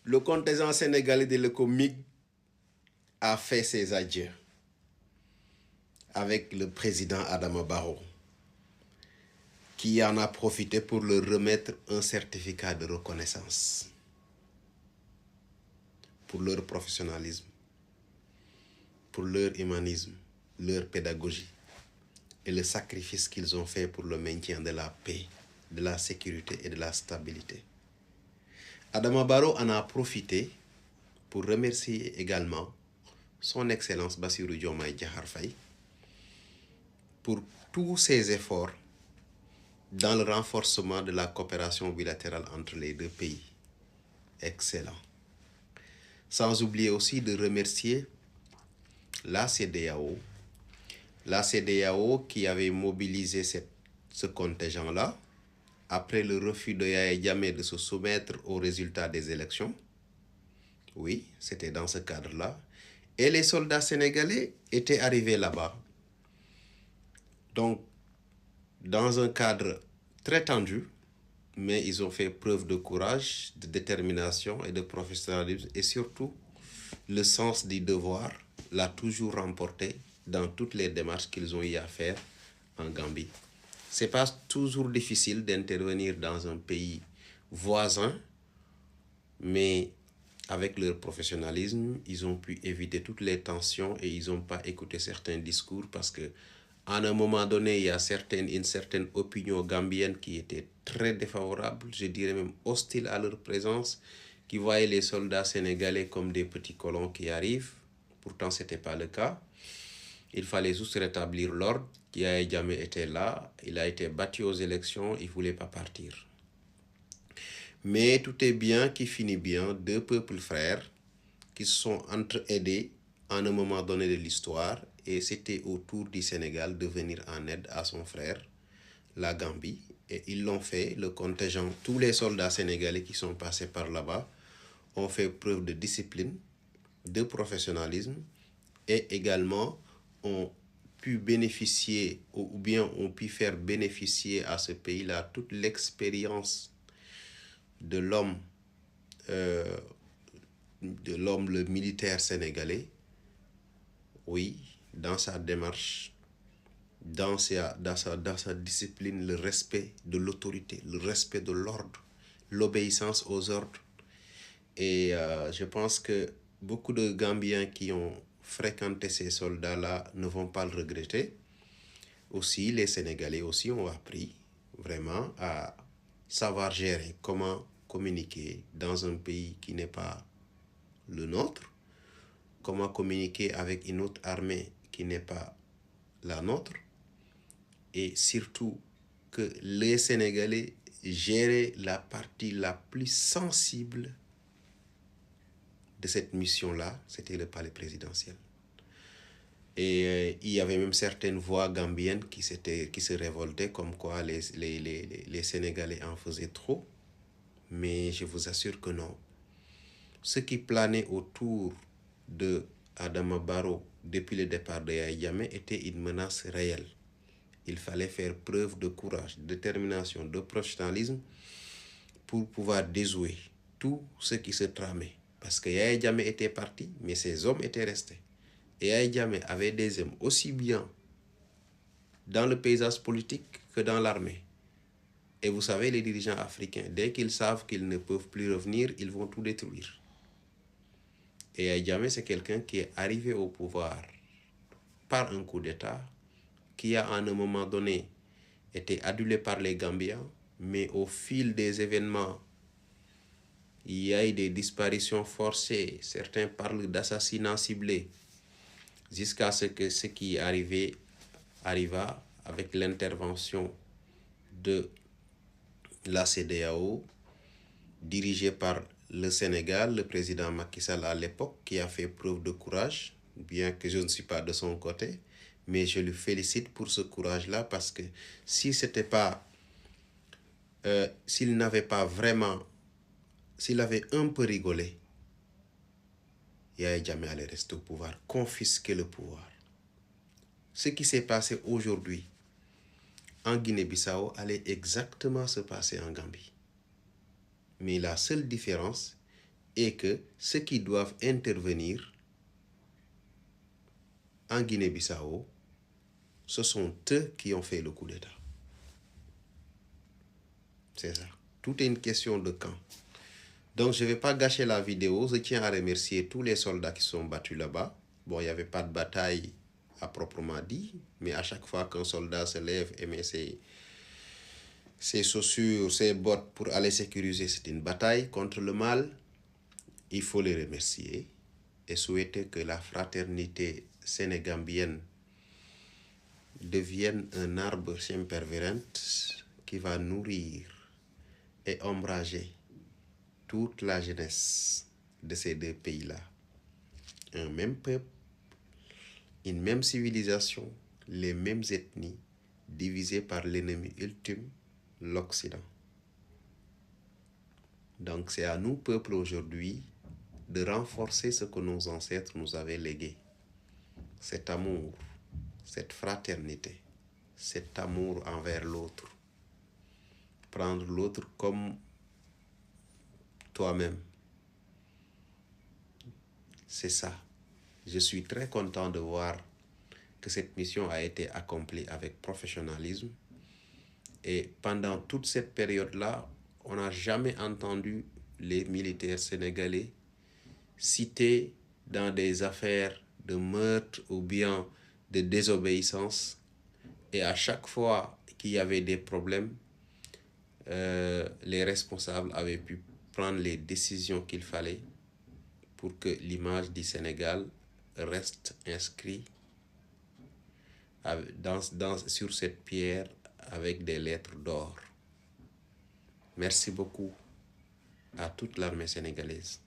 Le contingent sénégalais de l'ECOMIG a fait ses adieux avec le président Adama Barrow, qui en a profité pour leur remettre un certificat de reconnaissance pour leur professionnalisme, pour leur humanisme, leur pédagogie et le sacrifice qu'ils ont fait pour le maintien de la paix, de la sécurité et de la stabilité. Adama Barrow en a profité pour remercier également son Excellence Bassirou Diomaye Diakhar Faye pour tous ses efforts dans le renforcement de la coopération bilatérale entre les deux pays. Excellent. Sans oublier aussi de remercier la CEDEAO qui avait mobilisé ce contingent-là après le refus de Yahya Jammeh de se soumettre aux résultats des élections. Oui, c'était dans ce cadre-là. Et les soldats sénégalais étaient arrivés là-bas. Donc, dans un cadre très tendu, mais ils ont fait preuve de courage, de détermination et de professionnalisme. Et surtout, le sens du devoir l'a toujours remporté dans toutes les démarches qu'ils ont eu à faire en Gambie. C'est pas toujours difficile d'intervenir dans un pays voisin, mais avec leur professionnalisme, ils ont pu éviter toutes les tensions et ils n'ont pas écouté certains discours parce que à un moment donné, il y a une certaine opinion gambienne qui était très défavorable, je dirais même hostile à leur présence, qui voyait les soldats sénégalais comme des petits colons qui arrivent. Pourtant, ce n'était pas le cas. Il fallait juste rétablir l'ordre. Yahya Jammeh était là, il a été battu aux élections, il ne voulait pas partir. Mais tout est bien qui finit bien, deux peuples frères qui se sont entre-aidés à un moment donné de l'histoire, et c'était au tour du Sénégal de venir en aide à son frère, la Gambie, et ils l'ont fait. Le contingent, tous les soldats sénégalais qui sont passés par là-bas ont fait preuve de discipline, de professionnalisme, et également ont pu bénéficier, ou bien ont pu faire bénéficier à ce pays-là toute l'expérience de l'homme, le militaire sénégalais, oui, dans sa démarche, dans sa discipline, le respect de l'autorité, le respect de l'ordre, l'obéissance aux ordres. Et je pense que beaucoup de Gambiens qui ont fréquenté ces soldats-là ne vont pas le regretter. Aussi, les Sénégalais aussi ont appris vraiment à savoir gérer, comment communiquer dans un pays qui n'est pas le nôtre, comment communiquer avec une autre armée qui n'est pas la nôtre, et surtout que les Sénégalais géraient la partie la plus sensible de cette mission-là, c'était le palais présidentiel. Et il y avait même certaines voix gambiennes qui se révoltaient comme quoi les Sénégalais en faisaient trop. Mais je vous assure que non. Ce qui planait autour de Adama Barrow depuis le départ de Yahya Jammeh était une menace réelle. Il fallait faire preuve de courage, de détermination, de professionnalisme pour pouvoir déjouer tout ce qui se tramait. Parce que Yahya Jammeh était parti, mais ses hommes étaient restés. Et Yahya Jammeh avait des hommes aussi bien dans le paysage politique que dans l'armée. Et vous savez, les dirigeants africains, dès qu'ils savent qu'ils ne peuvent plus revenir, ils vont tout détruire. Et Yahya Jammeh, c'est quelqu'un qui est arrivé au pouvoir par un coup d'État, qui a à un moment donné été adulé par les Gambiens, mais au fil des événements, il y a eu des disparitions forcées, certains parlent d'assassinats ciblés, jusqu'à ce que ce qui arriva avec l'intervention de la CEDEAO, dirigée par le Sénégal, le président Macky Sall à l'époque, qui a fait preuve de courage, bien que je ne suis pas de son côté, mais je le félicite pour ce courage-là, parce que si c'était pas, s'il n'avait pas vraiment, s'il avait un peu rigolé, Yahya Jammeh allait rester au pouvoir, confisquer le pouvoir. Ce qui s'est passé aujourd'hui en Guinée-Bissau allait exactement se passer en Gambie. Mais la seule différence, et que ceux qui doivent intervenir en Guinée-Bissau, ce sont eux qui ont fait le coup d'État. C'est ça. Tout est une question de camp. Donc, je ne vais pas gâcher la vidéo. Je tiens à remercier tous les soldats qui sont battus là-bas. Bon, il n'y avait pas de bataille à proprement dit, mais à chaque fois qu'un soldat se lève et met ses chaussures, ses bottes pour aller sécuriser, c'est une bataille contre le mal. Il faut les remercier et souhaiter que la fraternité sénégambienne devienne un arbre sempervirent qui va nourrir et ombrager toute la jeunesse de ces deux pays-là. Un même peuple, une même civilisation, les mêmes ethnies, divisées par l'ennemi ultime, l'Occident. Donc c'est à nous, peuple, aujourd'hui, de renforcer ce que nos ancêtres nous avaient légué. Cet amour, cette fraternité, cet amour envers l'autre. Prendre l'autre comme toi-même. C'est ça. Je suis très content de voir que cette mission a été accomplie avec professionnalisme. Et pendant toute cette période-là, on n'a jamais entendu les militaires sénégalais citer dans des affaires de meurtre ou bien de désobéissance. Et à chaque fois qu'il y avait des problèmes, les responsables avaient pu prendre les décisions qu'il fallait pour que l'image du Sénégal reste inscrite sur cette pierre avec des lettres d'or. Merci beaucoup à toute l'armée sénégalaise.